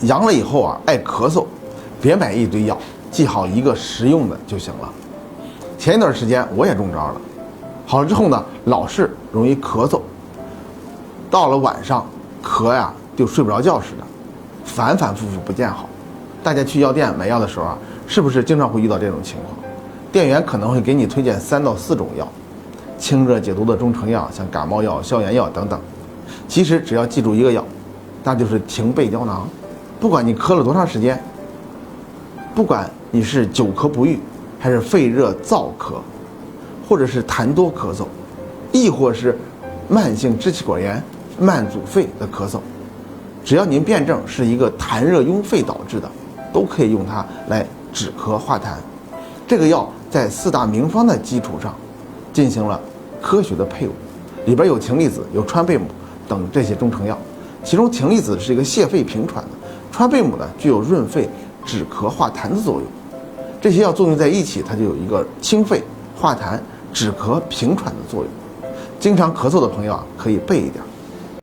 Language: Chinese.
阳了以后啊，爱咳嗽，别买一堆药，记好一个实用的就行了。前一段时间我也中招了，好了之后呢，老是容易咳嗽，到了晚上咳呀就睡不着觉似的，反反复复不见好。大家去药店买药的时候啊，是不是经常会遇到这种情况？店员可能会给你推荐3到4种药，清热解毒的中成药，像感冒药、消炎药等等。其实只要记住一个药，那就是停背胶囊。不管你咳了多长时间，不管你是久咳不愈，还是肺热燥咳，或者是痰多咳嗽，亦或是慢性支气管炎、慢阻肺的咳嗽，只要您辩证是一个痰热壅肺导致的，都可以用它来止咳化痰。这个药在4大名方的基础上进行了科学的配伍，里边有葶苈子、有川贝母等这些中成药，其中葶苈子是一个泻肺平喘的，川贝母呢具有润肺止咳化痰的作用。这些药作用在一起，它就有一个清肺化痰止咳平喘的作用。经常咳嗽的朋友啊，可以备一点。